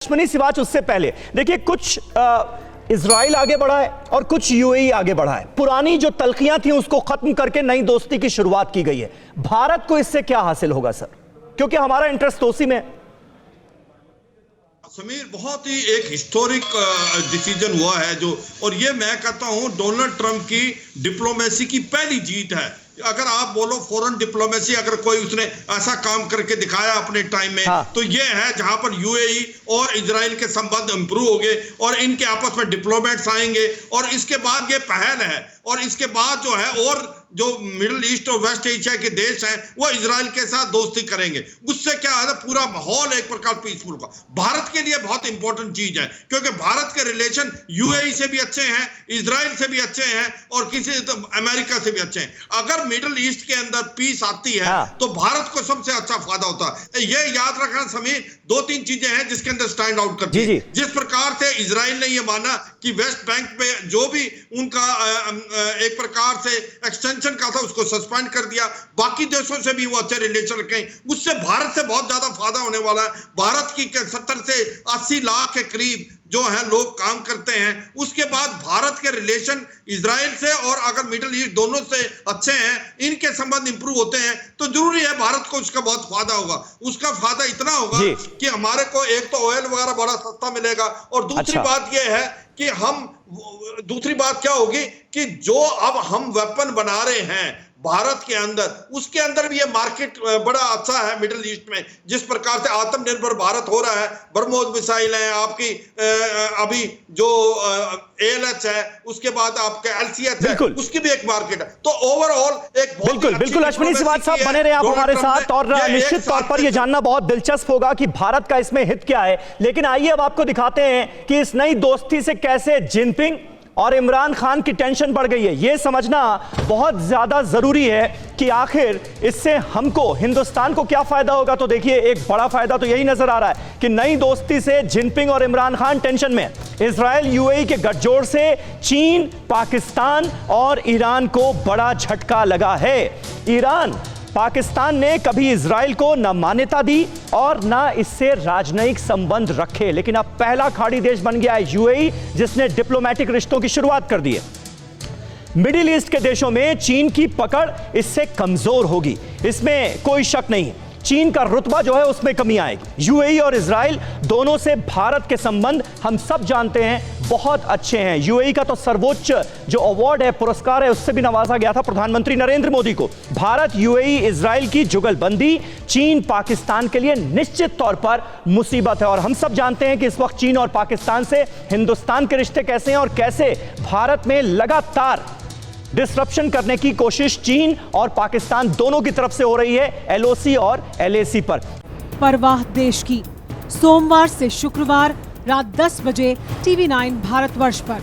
दुश्मनी सिवाच उससे पहले देखिए कुछ इजराइल आगे बढ़ा है और कुछ यूएई आगे बढ़ा है। पुरानी जो तलखियां थी उसको खत्म करके नई दोस्ती की शुरुआत की गई है। भारत को इससे क्या हासिल होगा सर, क्योंकि हमारा इंटरेस्ट तो उसी में। समीर, बहुत ही एक हिस्टोरिक डिसीजन हुआ है जो, और ये मैं कहता हूं डोनाल्ड ट्रंप की डिप्लोमेसी की पहली जीत है। अगर आप बोलो फॉरेन डिप्लोमेसी, अगर कोई उसने ऐसा काम करके दिखाया अपने टाइम में, हाँ। तो ये है जहां पर यूएई और इजराइल के संबंध इंप्रूव हो गए और इनके आपस में डिप्लोमेट्स आएंगे और इसके बाद ये पहल है। और इसके बाद जो है और जो मिडिल ईस्ट और वेस्ट एशिया के देश हैं वो इजराइल के साथ दोस्ती करेंगे। उससे क्या है, पूरा माहौल एक प्रकार पीसफुल होगा। भारत के लिए बहुत इंपॉर्टेंट चीज है क्योंकि भारत के रिलेशन यूएई से भी अच्छे हैं, इजराइल से भी अच्छे हैं और किसी तो अमेरिका से भी अच्छे हैं। अगर मिडिल ईस्ट के अंदर पीस आती है तो भारत को सबसे अच्छा फायदा होता है। ये याद रखना समीर, दो तीन चीजें हैं जिसके अंदर स्टैंड आउट करती है। जिस प्रकार से इजराइल ने ये माना कि वेस्ट बैंक पे जो भी उनका एक प्रकार से एक्सटेंशन का था उसको सस्पेंड कर दिया, बाकी देशों से भी वो अच्छे रिलेशन रखें, उससे भारत से बहुत ज्यादा फायदा होने वाला है। भारत की 70 से 80 लाख के करीब जो है लोग काम करते हैं। उसके बाद भारत के रिलेशन इजराइल से और अगर मिडिल ईस्ट दोनों से अच्छे हैं, इनके संबंध इंप्रूव होते हैं तो जरूरी है भारत को उसका बहुत फायदा होगा। उसका फायदा इतना होगा कि हमारे को एक तो ऑयल वगैरह बड़ा सस्ता मिलेगा और दूसरी बात यह है कि दूसरी बात क्या होगी कि जो अब हम वेपन बना रहे हैं भारत के अंदर, उसके अंदर भी ये मार्केट बड़ा अच्छा है मिडिल ईस्ट में। जिस प्रकार से आत्मनिर्भर भारत हो रहा है, ब्रह्मोस मिसाइल है आपकी, अभी जो ALH है, उसके बाद आपका LCH है, उसकी भी एक मार्केट है। तो ओवरऑल एक बिल्कुल अश्विनी सिवाच साहब बने रहे आप हमारे साथ और निश्चित तौर पर यह जानना बहुत दिलचस्प होगा कि भारत का इसमें हित क्या है। लेकिन आइए अब आपको दिखाते हैं कि इस नई दोस्ती से कैसे जिनपिंग और इमरान खान की टेंशन बढ़ गई है। यह समझना बहुत ज्यादा जरूरी है कि आखिर इससे हमको, हिंदुस्तान को क्या फायदा होगा। तो देखिए एक बड़ा फायदा तो यही नजर आ रहा है कि नई दोस्ती से जिनपिंग और इमरान खान टेंशन में। इजराइल यूएई के गठजोड़ से चीन, पाकिस्तान और ईरान को बड़ा झटका लगा है। ईरान, पाकिस्तान ने कभी इजराइल को न मान्यता दी और न इससे राजनयिक संबंध रखे, लेकिन अब पहला खाड़ी देश बन गया है यूएई जिसने डिप्लोमेटिक रिश्तों की शुरुआत कर दी है। मिडिल ईस्ट के देशों में चीन की पकड़ इससे कमजोर होगी, इसमें कोई शक नहीं। चीन का रुतबा जो है उसमें कमी आएगी। यूएई और इजराइल दोनों से भारत के संबंध हम सब जानते हैं बहुत अच्छे हैं। यूएई का तो सर्वोच्च जो अवार्ड है, पुरस्कार है, उससे भी नवाजा गया था प्रधानमंत्री नरेंद्र मोदी को। भारत, यूएई, इजराइल की जुगलबंदी चीन पाकिस्तान के लिए निश्चित तौर पर मुसीबत है और हम सब जानते हैं कि इस वक्त चीन और पाकिस्तान से हिंदुस्तान के रिश्ते कैसे हैं और कैसे भारत में लगातार डिसरप्शन करने की कोशिश चीन और पाकिस्तान दोनों की तरफ से हो रही है LOC और LAC पर। परवाह देश की, सोमवार से शुक्रवार रात 10 बजे TV9 भारतवर्ष पर।